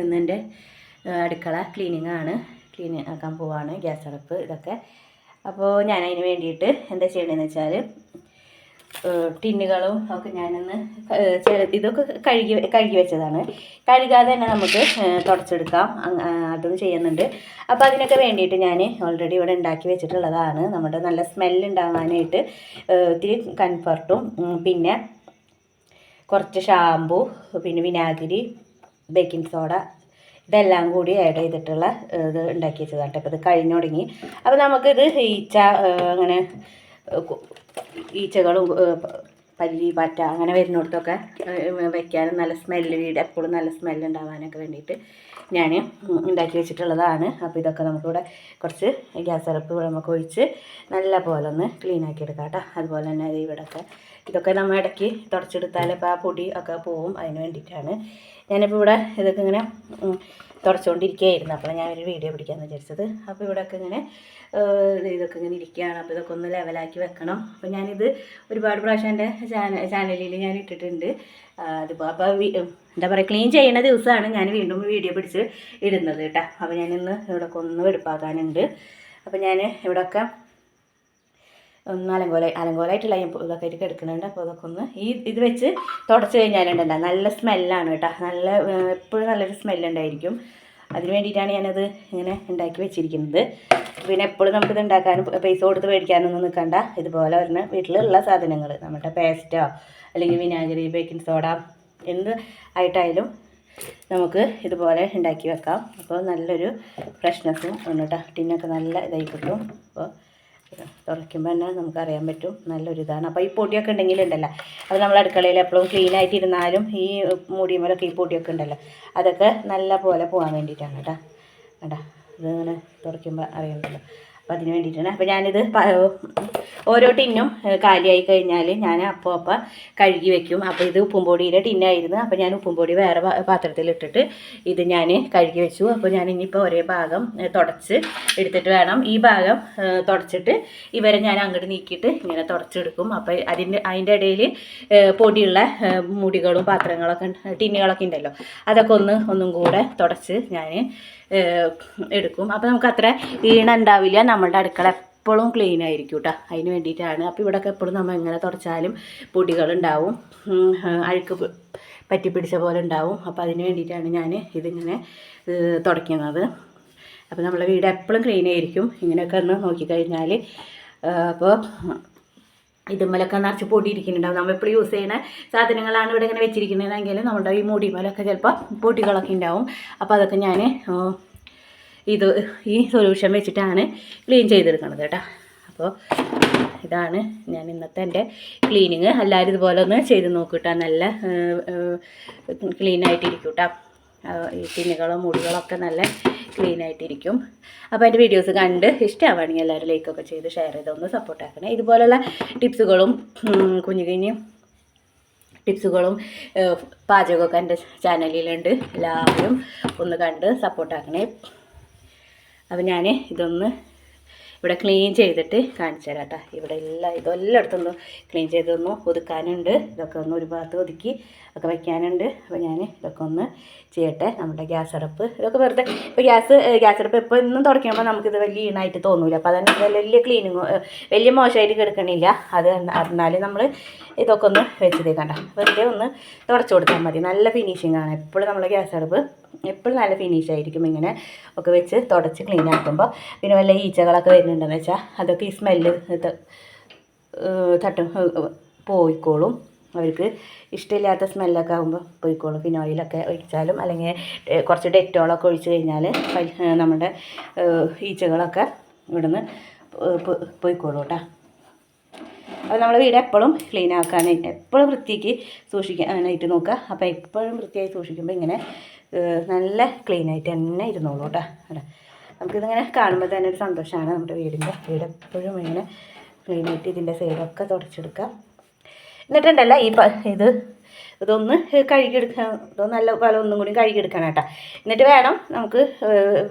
ഇന്ന് എൻ്റെ അടുക്കള ക്ലീൻ ആക്കാൻ പോവാണ്, ഗ്യാസ് അടുപ്പ് ഇതൊക്കെ. അപ്പോൾ ഞാൻ അതിന് വേണ്ടിയിട്ട് എന്താ ചെയ്യണമെന്ന് വെച്ചാൽ ടിന്നുകളും ഒക്കെ ഞാനൊന്ന് ഇതൊക്കെ കഴുകി വെച്ചതാണ്. കഴുകാതെ തന്നെ നമുക്ക് തുടച്ചെടുക്കാം, അതും ചെയ്യുന്നുണ്ട്. അപ്പോൾ അതിനൊക്കെ വേണ്ടിയിട്ട് ഞാൻ ഓൾറെഡി ഇവിടെ ഉണ്ടാക്കി വെച്ചിട്ടുള്ളതാണ്. നമ്മുടെ നല്ല സ്മെല്ലുണ്ടാകാനായിട്ട് ഇത്തിരി കംഫർട്ടും പിന്നെ കുറച്ച് ഷാമ്പു, പിന്നെ വിനാഗിരി, ബേക്കിംഗ് സോഡ ഇതെല്ലാം കൂടി ആഡ് ചെയ്തിട്ടുള്ള ഇത് ഉണ്ടാക്കി വെച്ചതാണ്. അപ്പോൾ ഇത് കഴിഞ്ഞു തുടങ്ങി. അപ്പോൾ നമുക്കിത് അങ്ങനെ ഈച്ചകളും പല്ലി പാറ്റ അങ്ങനെ വരുന്നിടത്തൊക്കെ വയ്ക്കാനും നല്ല സ്മെല്ല്, വീട് എപ്പോഴും നല്ല സ്മെല്ല് ഉണ്ടാകാനൊക്കെ വേണ്ടിയിട്ട് ഞാൻ ഉണ്ടാക്കി വെച്ചിട്ടുള്ളതാണ്. അപ്പോൾ ഇതൊക്കെ നമുക്കിവിടെ കുറച്ച് ഗ്യാസ് അടുപ്പ് നമുക്ക് ഒഴിച്ച് നല്ല പോലെ ഒന്ന് ക്ലീൻ ആക്കി എടുക്കാം കേട്ടോ. അതുപോലെ തന്നെ ഇവിടെയൊക്കെ ഇതൊക്കെ നമ്മൾ ഇടയ്ക്ക് തുടച്ചെടുത്താൽ ഇപ്പോൾ ആ പൊടി ഒക്കെ പോവും. അതിന് വേണ്ടിയിട്ടാണ് ഞാനിപ്പോൾ ഇവിടെ ഇതൊക്കെ ഇങ്ങനെ തുടച്ചുകൊണ്ടിരിക്കുകയായിരുന്നു. അപ്പോൾ ഞാനൊരു വീഡിയോ പിടിക്കാമെന്ന് വിചാരിച്ചത്. അപ്പോൾ ഇവിടെയൊക്കെ ഇങ്ങനെ ഇതൊക്കെ ഇങ്ങനെ ഇരിക്കുകയാണ്. അപ്പോൾ ഇതൊക്കെ ഒന്ന് ലെവലാക്കി വെക്കണം. അപ്പോൾ ഞാനിത് ഒരുപാട് പ്രാവശ്യം എൻ്റെ ചാനലിൽ ഞാൻ ഇട്ടിട്ടുണ്ട്. അതിപ്പോൾ അപ്പോൾ എന്താ പറയുക, ക്ലീൻ ചെയ്യുന്ന ദിവസമാണ് ഞാൻ വീണ്ടും വീഡിയോ പിടിച്ച് ഇടുന്നത് കേട്ടോ. അപ്പോൾ ഞാനിന്ന് ഇവിടെയൊക്കെ ഒന്ന് വെടുപ്പാക്കാനുണ്ട്. അപ്പോൾ ഞാൻ ഇവിടെയൊക്കെ ഒന്ന് അലങ്കോലമായിട്ടുള്ള ഇതൊക്കെ ആയിട്ട് എടുക്കുന്നുണ്ട്. അപ്പോൾ അതൊക്കെ ഒന്ന് ഇത് വെച്ച് തുടച്ച് കഴിഞ്ഞാലുണ്ടല്ലോ നല്ല സ്മെല്ലാണ് കേട്ടോ. എപ്പോഴും നല്ലൊരു സ്മെല്ലുണ്ടായിരിക്കും. അതിന് വേണ്ടിയിട്ടാണ് ഞാനത് ഇങ്ങനെ ഉണ്ടാക്കി വെച്ചിരിക്കുന്നത്. പിന്നെ എപ്പോഴും നമുക്കിത് ഉണ്ടാക്കാനും പൈസ കൊടുത്ത് മേടിക്കാനൊന്നും നിൽക്കണ്ട. ഇതുപോലെ വരുന്ന വീട്ടിലുള്ള സാധനങ്ങൾ, നമ്മുടെ പേസ്റ്റോ അല്ലെങ്കിൽ വിനാഗിരി, ബേക്കിംഗ് സോഡ എന്ത് ആയിട്ടായാലും നമുക്ക് ഇതുപോലെ ഉണ്ടാക്കി വെക്കാം. അപ്പോൾ നല്ലൊരു ഫ്രഷ്നെസ്സും ഉണ്ട് കേട്ടോ. ടിന്നൊക്കെ നല്ല ഇതായി കിട്ടും. അപ്പോൾ തുറയ്ക്കുമ്പോൾ തന്നെ നമുക്കറിയാൻ പറ്റും നല്ലൊരിതാണ്. അപ്പോൾ ഈ പൊടിയൊക്കെ ഉണ്ടെങ്കിലുണ്ടല്ലോ, അത് നമ്മൾ അടുക്കളയിൽ എപ്പോഴും ക്ലീൻ ആയിട്ടിരുന്നാലും ഈ മൂടിയുമ്പോഴൊക്കെ ഈ പൊടിയൊക്കെ ഉണ്ടല്ലോ, അതൊക്കെ നല്ല പോലെ പോകാൻ വേണ്ടിയിട്ടാണ് കേട്ടോ. കേട്ടോ, ഇതിങ്ങനെ തുറയ്ക്കുമ്പോൾ അറിയുന്നുണ്ടല്ലോ. അപ്പോൾ അതിന് വേണ്ടിയിട്ടാണ്. അപ്പോൾ ഞാനിത് ഓരോ ടിന്നും കാലിയായി കഴിഞ്ഞാൽ ഞാൻ അപ്പോൾ കഴുകി വെക്കും. അപ്പോൾ ഇത് ഉപ്പും പൊടിയുടെ ടിന്നായിരുന്നു. അപ്പോൾ ഞാൻ ഉപ്പും പൊടി വേറെ പാത്രത്തിലിട്ടിട്ട് ഇത് ഞാൻ കഴുകി വെച്ചു. അപ്പോൾ ഞാൻ ഇനിയിപ്പോൾ ഒരേ ഭാഗം തുടച്ച് എടുത്തിട്ട് വേണം, ഈ ഭാഗം തുടച്ചിട്ട് ഇവരെ ഞാൻ അങ്ങോട്ട് നീക്കിയിട്ട് ഇങ്ങനെ തുടച്ചെടുക്കും. അപ്പോൾ അതിൻ്റെ ഇടയിൽ പൊടിയുള്ള മുടികളും പാത്രങ്ങളൊക്കെ ടിന്നുകളൊക്കെ ഉണ്ടല്ലോ, അതൊക്കെ ഒന്നും കൂടെ തുടച്ച് ഞാൻ എടുക്കും. അപ്പോൾ നമുക്ക് അത്ര ഈണ ഉണ്ടാവില്ല. നമ്മളുടെ അടുക്കള എപ്പോഴും ക്ലീൻ ആയിരിക്കും കേട്ടോ. അതിന് വേണ്ടിയിട്ടാണ്. അപ്പോൾ ഇവിടെയൊക്കെ എപ്പോഴും നമ്മൾ എങ്ങനെ തുടച്ചാലും പൊടികളുണ്ടാവും, അഴുക്ക് പറ്റിപ്പിടിച്ച പോലെ ഉണ്ടാവും. അപ്പോൾ അതിന് വേണ്ടിയിട്ടാണ് ഞാൻ ഇതിങ്ങനെ തുടയ്ക്കുന്നത്. അപ്പോൾ നമ്മളെ വീട് എപ്പോഴും ക്ലീൻ ആയിരിക്കും ഇങ്ങനെയൊക്കെ ഒന്ന് നോക്കിക്കഴിഞ്ഞാൽ. അപ്പോൾ ഇതുമ്മലൊക്കെ നിറച്ച് പൊടി ഇരിക്കുന്നുണ്ടാവും. നമ്മൾ എപ്പോഴും യൂസ് ചെയ്യുന്ന സാധനങ്ങളാണ് ഇവിടെ ഇങ്ങനെ വെച്ചിരിക്കുന്നതെങ്കിൽ നമ്മുടെ ഈ മൂടിമേലൊക്കെ ചിലപ്പോൾ പൊടികളൊക്കെ ഉണ്ടാവും. അപ്പോൾ അതൊക്കെ ഞാൻ ഈ സൊല്യൂഷൻ വെച്ചിട്ടാണ് ക്ലീൻ ചെയ്തെടുക്കുന്നത് കേട്ടോ. അപ്പോൾ ഇതാണ് ഞാൻ ഇന്നത്തെ എൻ്റെ ക്ലീനിങ്. എല്ലാവരും ഇതുപോലെ ഒന്ന് ചെയ്ത് നോക്കിട്ടാൽ നല്ല ക്ലീൻ ആയിട്ടിരിക്കും കേട്ടോ. ഈ ടിന്നുകളും മുടികളൊക്കെ നല്ല ക്ലീൻ ആയിട്ടിരിക്കും. അപ്പോൾ എൻ്റെ വീഡിയോസ് കണ്ട് ഇഷ്ടമാവുകയാണെങ്കിൽ എല്ലാവരും ലൈക്കൊക്കെ ചെയ്ത് ഷെയർ ചെയ്തൊന്ന് സപ്പോർട്ട് ആക്കണേ. ഇതുപോലുള്ള ടിപ്സുകളും കുഞ്ഞു ടിപ്സുകളും പാചകമൊക്കെ എൻ്റെ ചാനലിലുണ്ട്. എല്ലാവരും ഒന്ന് കണ്ട് സപ്പോർട്ടാക്കണേ. അപ്പോൾ ഞാൻ ഇതൊന്ന് ഇവിടെ ക്ലീൻ ചെയ്തിട്ട് കാണിച്ചു തരാം കേട്ടോ. ഇവിടെ ഇതെല്ലായിടത്തൊന്ന് ക്ലീൻ ചെയ്തൊന്ന് ഒതുക്കാനുണ്ട്. ഇതൊക്കെ ഒന്ന് ഒരു ഭാഗത്ത് ഒതുക്കി ഒക്കെ വയ്ക്കാനുണ്ട്. അപ്പോൾ ഞാൻ ഇതൊക്കെ ഒന്ന് ചെയ്യട്ടെ. നമ്മുടെ ഗ്യാസ് അടുപ്പ് ഇതൊക്കെ വെറുതെ ഇപ്പോൾ ഗ്യാസ് അടുപ്പ് ഇപ്പോൾ ഇന്നും തുടയ്ക്കുമ്പോൾ നമുക്കിത് വലിയ ഈണായിട്ട് തോന്നില്ല. അപ്പോൾ അതന്നെ വലിയ ക്ലീനിങ് വലിയ മോശമായിട്ട് കിടക്കണില്ല. എന്നാലും നമ്മൾ ഇതൊക്കെ ഒന്ന് വെച്ചതേക്കണ്ട, വെറുതെ ഒന്ന് തുടച്ചു കൊടുത്താൽ മതി. നല്ല ഫിനിഷിംഗ് ആണ് എപ്പോഴും നമ്മുടെ ഗ്യാസ് അടുപ്പ്, എപ്പോഴും നല്ല ഫിനിഷ് ആയിരിക്കും ഇങ്ങനെ ഒക്കെ വെച്ച് തുടച്ച് ക്ലീൻ ആക്കുമ്പോൾ. പിന്നെ വല്ല ഈച്ചകളൊക്കെ വരുന്നുണ്ടെന്ന് വെച്ചാൽ അതൊക്കെ ഈ സ്മെല്ല് പോയിക്കോളും. അവർക്ക് ഇഷ്ടമില്ലാത്ത സ്മെല്ലൊക്കെ ആകുമ്പോൾ പോയിക്കോളും. പിന്നെ ഓയിലൊക്കെ ഒഴിച്ചാലും അല്ലെങ്കിൽ കുറച്ച് ഡെറ്റോളൊക്കെ ഒഴിച്ച് കഴിഞ്ഞാൽ നമ്മുടെ ഈച്ചകളൊക്കെ ഇവിടുന്ന് പോയിക്കോളും കേട്ടോ. അപ്പോൾ നമ്മൾ വീട് എപ്പോഴും ക്ലീൻ ആക്കാനായിട്ട് എപ്പോഴും വൃത്തിക്ക് സൂക്ഷിക്കാനായിട്ട് നോക്കുക. അപ്പോൾ എപ്പോഴും വൃത്തിയായി സൂക്ഷിക്കുമ്പോൾ ഇങ്ങനെ നല്ല ക്ലീനായിട്ട് തന്നെ ഇരുന്നോളൂ കേട്ടോ. നമുക്കിതിങ്ങനെ കാണുമ്പോൾ തന്നെ ഒരു സന്തോഷമാണ്. നമ്മുടെ വീട് എപ്പോഴും ഇങ്ങനെ ക്ലീനായിട്ട് ഇതിൻ്റെ സൈഡൊക്കെ തുടച്ചെടുക്കാം. എന്നിട്ടുണ്ടല്ലോ ഇതൊന്ന് കഴുകിയെടുക്കാൻ, ഇതൊന്ന് നല്ല പോലെ ഒന്നും കൂടി കഴുകിയെടുക്കണം കേട്ടോ. എന്നിട്ട് വേണം നമുക്ക്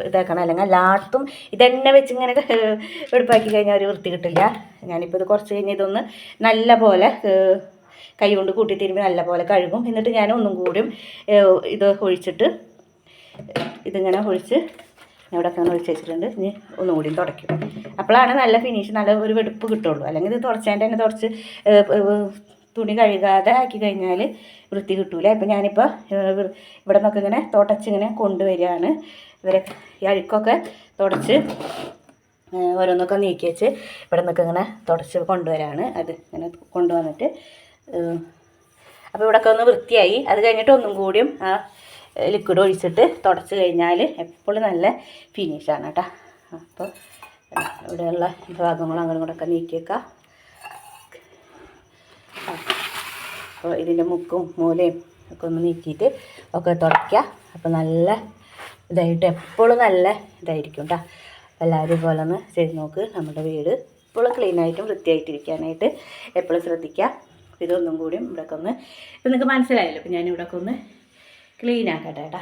ഇതാക്കണം. അല്ലെങ്കിൽ എല്ലായിടത്തും ഇതെന്നെ വെച്ച് ഇങ്ങനെ വെടുപ്പാക്കി കഴിഞ്ഞാൽ ഒരു വൃത്തി കിട്ടില്ല. ഞാനിപ്പോൾ ഇത് കുറച്ച് കഴിഞ്ഞ് ഇതൊന്ന് നല്ല പോലെ കൈ കൊണ്ട് കൂട്ടി തിരുമ്പി നല്ല പോലെ കഴുകും. എന്നിട്ട് ഞാൻ ഒന്നും കൂടിയും ഇത് ഒഴിച്ചിട്ട് ഇതിങ്ങനെ ഒഴിച്ച് ഇവിടെയൊക്കെ അങ്ങനെ ഒഴിച്ച് വെച്ചിട്ടുണ്ട്. ഇനി ഒന്നുകൂടി തുടയ്ക്കും. അപ്പോഴാണ് നല്ല ഫിനിഷ്, നല്ല ഒരു വെടുപ്പ് കിട്ടുള്ളൂ. അല്ലെങ്കിൽ ഇത് തുടച്ചതിൻ്റെ തന്നെ തുടച്ച് തുണി കഴുകാതെ ആക്കി കഴിഞ്ഞാൽ വൃത്തി കിട്ടൂല. ഇപ്പം ഞാനിപ്പോൾ ഇവിടെ നിന്നൊക്കെ ഇങ്ങനെ തുടച്ചിങ്ങനെ കൊണ്ടുവരികയാണ്. ഇവരെ ഈ അഴുക്കൊക്കെ തുടച്ച് ഓരോന്നൊക്കെ നീക്കി വെച്ച് ഇവിടെ നിന്നൊക്കെ ഇങ്ങനെ തുടച്ച് കൊണ്ടുവരാണ്. അത് ഇങ്ങനെ കൊണ്ടുവന്നിട്ട് അപ്പോൾ ഇവിടെയൊക്കെ ഒന്ന് വൃത്തിയായി. അത് കഴിഞ്ഞിട്ട് ഒന്നും കൂടിയും ആ ലിക്വിഡ് ഒഴിച്ചിട്ട് തുടച്ച് കഴിഞ്ഞാൽ എപ്പോഴും നല്ല ഫിനിഷാണ് കേട്ടോ. അപ്പോൾ ഇവിടെയുള്ള ഭാഗങ്ങൾ അങ്ങോട്ടും ഇങ്ങോട്ടൊക്കെ നീക്കി വെക്കാം. അപ്പോൾ ഇതിൻ്റെ മുക്കും മൂലയും ഒക്കെ ഒന്ന് നീക്കിയിട്ട് ഒക്കെ തുടയ്ക്കുക. അപ്പോൾ നല്ല ഇതായിട്ട് എപ്പോഴും നല്ല ഇതായിരിക്കും കേട്ടോ. എല്ലാവരും ഇതുപോലെ ഒന്ന് ചെയ്ത് നോക്ക്. നമ്മുടെ വീട് എപ്പോഴും ക്ലീനായിട്ടും വൃത്തിയായിട്ടിരിക്കാനായിട്ട് എപ്പോഴും ശ്രദ്ധിക്കുക. ഇതൊന്നും കൂടിയും ഇവിടെയൊക്കെ ഒന്ന്, ഇപ്പം നിങ്ങൾക്ക് മനസ്സിലായല്ലോ. ഇപ്പം ഞാൻ ഇവിടെയൊക്കെ ഒന്ന് ക്ലീൻ ആക്കട്ടെ കേട്ടോ.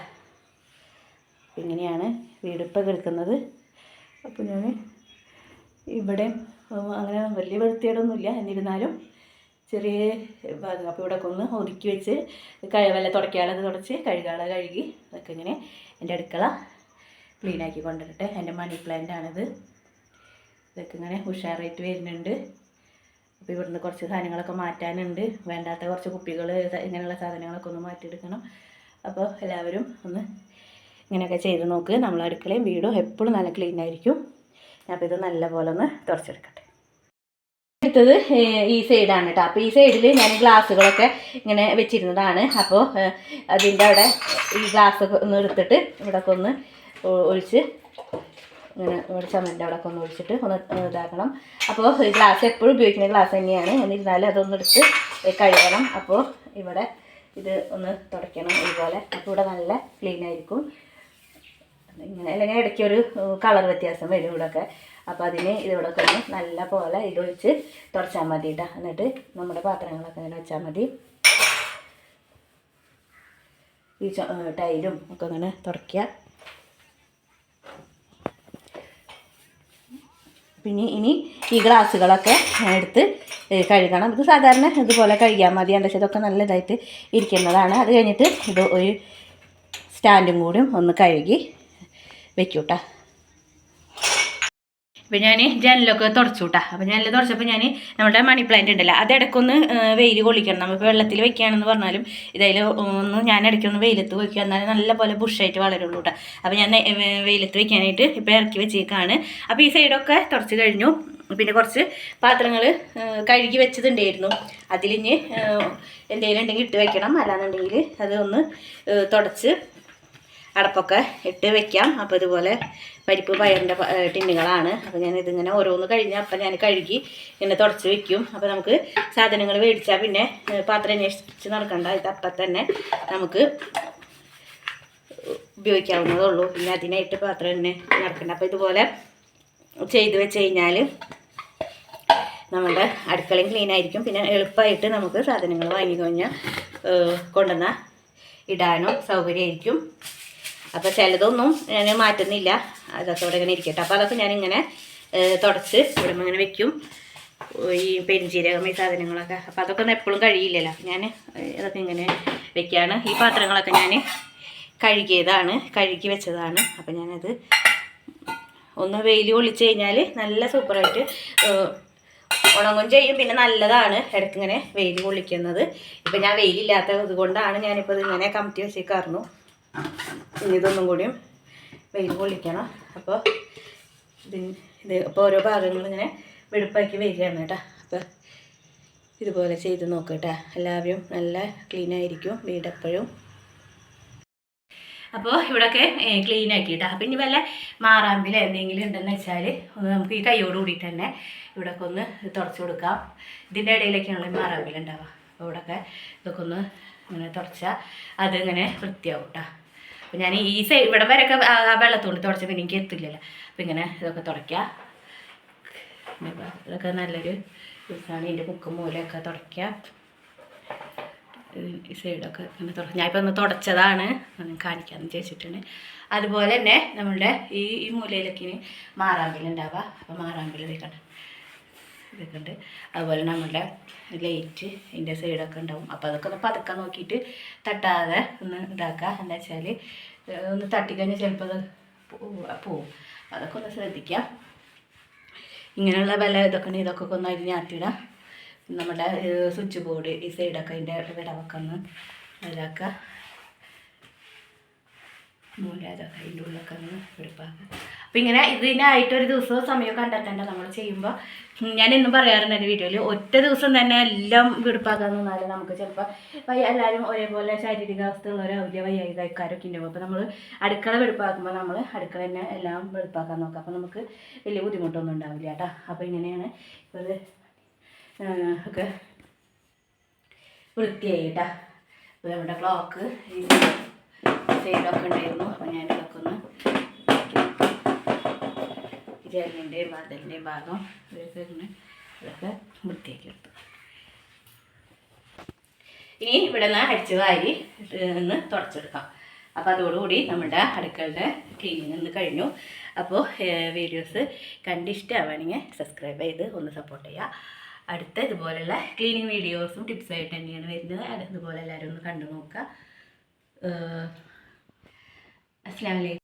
ഇങ്ങനെയാണ് വീടിപ്പോൾ കിടക്കുന്നത്. അപ്പോൾ ഞാൻ ഇവിടെ അങ്ങനെ വലിയ വൃത്തിയോടൊന്നുമില്ല, എന്നിരുന്നാലും ചെറിയ ഭാഗം. അപ്പോൾ ഇവിടെയൊക്കെ ഒന്ന് ഒതുക്കി വെച്ച് വല്ല തുടയ്ക്കാളത് തുടച്ച് കഴുകാളത് കഴുകി അതൊക്കെ ഇങ്ങനെ എൻ്റെ അടുക്കള ക്ലീനാക്കി കൊണ്ടുവരട്ടെ. എൻ്റെ മണി പ്ലാന്റ് ആണിത്. ഇതൊക്കെ ഇങ്ങനെ ഉഷാറായിട്ട് വരുന്നുണ്ട്. അപ്പോൾ ഇവിടുന്ന് കുറച്ച് സാധനങ്ങളൊക്കെ മാറ്റാനുണ്ട്. വേണ്ടാത്ത കുറച്ച് കുപ്പികൾ ഇങ്ങനെയുള്ള സാധനങ്ങളൊക്കെ ഒന്ന് മാറ്റിയെടുക്കണം. അപ്പോൾ എല്ലാവരും ഒന്ന് ഇങ്ങനെയൊക്കെ ചെയ്ത് നോക്ക്. നമ്മളെ അടുക്കളയും വീടും എപ്പോഴും നല്ല ക്ലീനായിരിക്കും. അപ്പോൾ ഇത് നല്ല പോലെ ഒന്ന് തുടച്ചെടുക്കട്ടെ. അടുത്തത് ഈ സൈഡാണ് കേട്ടോ. അപ്പോൾ ഈ സൈഡിൽ ഞാൻ ഗ്ലാസ്സുകളൊക്കെ ഇങ്ങനെ വെച്ചിരുന്നതാണ്. അപ്പോൾ അതിൻ്റെ അവിടെ ഈ ഗ്ലാസ് ഒന്ന് എടുത്തിട്ട് ഇവിടെയൊക്കെ ഒന്ന് ഒഴിച്ച് ഇങ്ങനെ ഇവിടെ ചമ്മൻ്റെ അവിടെയൊക്കെ ഒന്ന് ഒഴിച്ചിട്ട് ഒന്ന് ഇതാക്കണം. അപ്പോൾ ഈ ഗ്ലാസ് എപ്പോഴും ഉപയോഗിക്കുന്ന ഗ്ലാസ് തന്നെയാണ്, എന്നിരുന്നാലും അതൊന്നെടുത്ത് കഴുകണം. അപ്പോൾ ഇവിടെ ഇത് ഒന്ന് തുടയ്ക്കണം ഇതുപോലെ. അപ്പോൾ ഇവിടെ നല്ല ക്ലീൻ ആയിരിക്കും. ഇങ്ങനെ അല്ലെങ്കിൽ ഇടയ്ക്ക് ഒരു കളർ വ്യത്യാസം വരും ഇവിടെയൊക്കെ. അപ്പോൾ അതിന് ഇതിവിടെയൊക്കെ ഒന്ന് നല്ല പോലെ ഇതൊഴിച്ച് തുടച്ചാൽ മതി കേട്ടോ. എന്നിട്ട് നമ്മുടെ പാത്രങ്ങളൊക്കെ ഇങ്ങനെ വെച്ചാൽ മതി. ഈ ടൈലും ഒക്കെ ഇങ്ങനെ തുടയ്ക്കുക. പിന്നെ ഇനി ഈ ഗ്ലാസ്സുകളൊക്കെ എടുത്ത് കഴുകണം. ഇത് സാധാരണ ഇതുപോലെ കഴുകിയാൽ മതി. എന്താ വെച്ചാൽ ഇതൊക്കെ നല്ല ഇതായിട്ട് ഇരിക്കുന്നതാണ്. അത് കഴിഞ്ഞിട്ട് ഇത് ഒരു സ്റ്റാൻഡും കൂടിയും ഒന്ന് കഴുകി വെക്കൂട്ടാ. അപ്പോൾ ഞാൻ ജനലൊക്കെ തുടച്ചു കൂട്ടാ. അപ്പോൾ ജനൽ തുടച്ചപ്പോൾ ഞാൻ നമ്മുടെ മണി പ്ലാന്റ് ഉണ്ടല്ലോ, അത് ഇടയ്ക്കൊന്ന് വെയിൽ കൊള്ളിക്കണം. നമ്മളിപ്പോൾ വെള്ളത്തിൽ വെക്കുകയാണെന്ന് പറഞ്ഞാലും ഇതതിൽ ഒന്ന് ഞാൻ ഇടയ്ക്കൊന്ന് വെയിലത്ത് വയ്ക്കുക, എന്നാലും നല്ല പോലെ ബുഷായിട്ട് വളരുള്ളൂ കേട്ടോ. അപ്പോൾ ഞാൻ വെയിലത്ത് വെക്കാനായിട്ട് ഇപ്പോൾ ഇറക്കി വെച്ചേക്കാണ്. അപ്പോൾ ഈ സൈഡൊക്കെ തുടച്ച് കഴിഞ്ഞു. പിന്നെ കുറച്ച് പാത്രങ്ങൾ കഴുകി വെച്ചതുണ്ടായിരുന്നു. അതിലിഞ്ഞ് എന്തെങ്കിലും ഉണ്ടെങ്കിൽ ഇട്ട് വെക്കണം. അല്ലാന്നുണ്ടെങ്കിൽ അത് ഒന്ന് തുടച്ച് അടപ്പൊക്കെ ഇട്ട് വെക്കാം. അപ്പോൾ ഇതുപോലെ പരിപ്പ് പയറിൻ്റെ ടിന്നുകളാണ്. അപ്പോൾ ഞാനിതിങ്ങനെ ഓരോന്ന് കഴിഞ്ഞാൽ അപ്പം ഞാൻ കഴുകി ഇങ്ങനെ തുടച്ച് വെക്കും. അപ്പോൾ നമുക്ക് സാധനങ്ങൾ മേടിച്ചാൽ പിന്നെ പാത്രം അന്വേഷിച്ച് നടക്കണ്ട. ഇതപ്പം തന്നെ നമുക്ക് ഉപയോഗിക്കാവുന്നതേ ഉള്ളൂ. പിന്നെ അതിനായിട്ട് പാത്രം തന്നെ നടക്കണ്ട. അപ്പോൾ ഇതുപോലെ ചെയ്ത് വെച്ച് കഴിഞ്ഞാൽ നമ്മുടെ അടുക്കളയും ക്ലീൻ ആയിരിക്കും. പിന്നെ എളുപ്പമായിട്ട് നമുക്ക് സാധനങ്ങൾ വാങ്ങിക്കഴിഞ്ഞാൽ കൊണ്ടുവന്നാൽ ഇടാനും സൗകര്യമായിരിക്കും. അപ്പോൾ ചിലതൊന്നും ഞാൻ മാറ്റുന്നില്ല, അതൊക്കെ ഇവിടെ ഇങ്ങനെ ഇരിക്കട്ടെ. അപ്പോൾ അതൊക്കെ ഞാനിങ്ങനെ തുടച്ച് ഇവിടെ ഇങ്ങനെ വെക്കും. ഈ പെരിഞ്ചീരകം ഈ സാധനങ്ങളൊക്കെ. അപ്പോൾ അതൊക്കെ ഒന്നും എപ്പോഴും കഴിയില്ലല്ലോ. ഞാൻ അതൊക്കെ ഇങ്ങനെ വെക്കുകയാണ്. ഈ പാത്രങ്ങളൊക്കെ ഞാൻ കഴുകിയതാണ്, കഴുകി വെച്ചതാണ്. അപ്പോൾ ഞാനത് ഒന്ന് വെയിൽ കൊള്ളിച്ച് കഴിഞ്ഞാൽ നല്ല സൂപ്പറായിട്ട് ഉണങ്ങും ചെയ്യും. പിന്നെ നല്ലതാണ് ഇടയ്ക്ക് ഇങ്ങനെ വെയിൽ കൊള്ളിക്കുന്നത്. ഇപ്പം ഞാൻ വെയിലില്ലാത്തത് കൊണ്ടാണ് ഞാനിപ്പോൾ ഇതിങ്ങനെ കമത്തി വെച്ചേക്കാറുന്നു. ഇനി ഇതൊന്നും കൂടിയും വെയിൽ കൊള്ളിക്കണം. അപ്പോൾ ഇത് അപ്പോൾ ഓരോ ഭാഗങ്ങളും ഇങ്ങനെ വെളുപ്പാക്കി വരികയാണ് കേട്ടോ. അപ്പോൾ ഇതുപോലെ ചെയ്ത് നോക്കട്ടെ. എല്ലാവരും നല്ല ക്ലീനായിരിക്കും വീടെപ്പോഴും. അപ്പോൾ ഇവിടെയൊക്കെ ക്ലീൻ ആക്കിയിട്ടാ. അപ്പം ഇനി വല്ല മാറാമ്പിൽ എന്തെങ്കിലും ഉണ്ടെന്ന് വെച്ചാൽ നമുക്ക് ഈ കൈയോട് കൂടിയിട്ട് തന്നെ ഇവിടെയൊക്കെ ഒന്ന് തുടച്ച് കൊടുക്കാം. ഇതിൻ്റെ ഇടയിലൊക്കെയാണല്ലോ മാറാമ്പിലുണ്ടാവുക. അപ്പോൾ ഇവിടെയൊക്കെ ഇതൊക്കെ ഒന്ന് ഇങ്ങനെ തുടച്ചാൽ അതിങ്ങനെ വൃത്തിയാവും കേട്ടോ. അപ്പോൾ ഞാൻ ഈ സൈഡ് ഇവിടെ വരെയൊക്കെ ആ വെള്ളത്തോണ്ട് തുടച്ചപ്പോൾ എനിക്ക് എത്തില്ലല്ലോ. അപ്പോൾ ഇങ്ങനെ ഇതൊക്കെ തുടയ്ക്കുക. ഇതൊക്കെ നല്ലൊരു ഇതാണ്. ഇതിൻ്റെ മുക്കും മൂലയൊക്കെ തുടയ്ക്കുക. ഈ സൈഡൊക്കെ ഇങ്ങനെ ഞാൻ ഇപ്പോൾ ഒന്ന് തുടച്ചതാണ്, കാണിക്കാമെന്ന് ചോദിച്ചിട്ടുണ്ട്. അതുപോലെ തന്നെ നമ്മളുടെ ഈ മൂലയിലൊക്കെ മാറാമ്പിലുണ്ടാവുക. അപ്പോൾ മാറാമ്പിൽ ഇതൊക്കെ ഉണ്ട്. അതുപോലെ നമ്മളുടെ ലൈറ്റ് ഇതിൻ്റെ സൈഡൊക്കെ ഉണ്ടാവും. അപ്പോൾ അതൊക്കെ ഒന്ന് പതുക്കെ നോക്കിയിട്ട് തട്ടാതെ ഒന്ന് ഇതാക്കുക. എന്താ വെച്ചാൽ ഒന്ന് തട്ടിക്കഴിഞ്ഞാൽ ചിലപ്പോൾ അത് പോവും. അതൊക്കെ ഒന്ന് ശ്രദ്ധിക്കാം. ഇങ്ങനെയുള്ള വല്ല ഇതൊക്കെ ഒന്ന് അരിഞ്ഞാത്തിടാം. നമ്മുടെ സ്വിച്ച് ബോർഡ് ഈ സൈഡൊക്കെ അതിൻ്റെ വിടവൊക്കെ ഒന്ന് ഇതാക്കുക. മൂല അതൊക്കെ അതിൻ്റെ ഉള്ളിലൊക്കെ ഒന്ന് വെടുപ്പാക്കുക. അപ്പം ഇങ്ങനെ ഇതിനായിട്ടൊരു ദിവസവും സമയം കണ്ടെത്തേണ്ട നമ്മൾ ചെയ്യുമ്പോൾ. ഞാൻ എന്നും പറയാറുണ്ട് എൻ്റെ വീഡിയോയിൽ, ഒറ്റ ദിവസം തന്നെ എല്ലാം വെടുപ്പാക്കാൻ നിന്നാൽ നമുക്ക് ചിലപ്പോൾ എല്ലാവരും ഒരേപോലെ ശാരീരികാവസ്ഥയുള്ളവരോ വയ്യായികക്കാരൊക്കെ ഉണ്ടാവും. അപ്പോൾ നമ്മൾ അടുക്കള വെടുപ്പാക്കുമ്പോൾ നമ്മൾ അടുക്കള തന്നെ എല്ലാം വെടുപ്പാക്കാൻ നോക്കാം. അപ്പോൾ നമുക്ക് വലിയ ബുദ്ധിമുട്ടൊന്നും ഉണ്ടാവില്ല കേട്ടോ. അപ്പോൾ ഇങ്ങനെയാണ് ഇപ്പോൾ ഇത് ഒക്കെ വൃത്തിയായി കേട്ടോ. അപ്പോൾ നമ്മുടെ ക്ലോക്ക് ഈ സൈഡൊക്കെ ഉണ്ടായിരുന്നു. അപ്പോൾ ഞാനിതൊക്കെ ഒന്ന് ജനലിൻ്റെയും വാതിലിൻ്റെയും ഭാഗം ഇതൊക്കെ വൃത്തിയാക്കി എടുത്തു. ഇനി ഇവിടെ നിന്ന് അടിച്ച് വാരി ഒന്ന് തുടച്ചെടുക്കാം. അപ്പോൾ അതോടുകൂടി നമ്മുടെ അടുക്കളുടെ ക്ലീനിങ് ഒന്ന് കഴിഞ്ഞു. അപ്പോൾ വീഡിയോസ് കണ്ടിഷ്ടമാവുകയാണെങ്കിൽ സബ്സ്ക്രൈബ് ചെയ്ത് ഒന്ന് സപ്പോർട്ട് ചെയ്യുക. അടുത്ത ഇതുപോലെയുള്ള ക്ലീനിങ് വീഡിയോസും ടിപ്സായിട്ട് തന്നെയാണ് വരുന്നത്. അതുപോലെ എല്ലാവരും ഒന്ന് കണ്ടു നോക്കുക. അസ്സലാമു അലൈക്കും.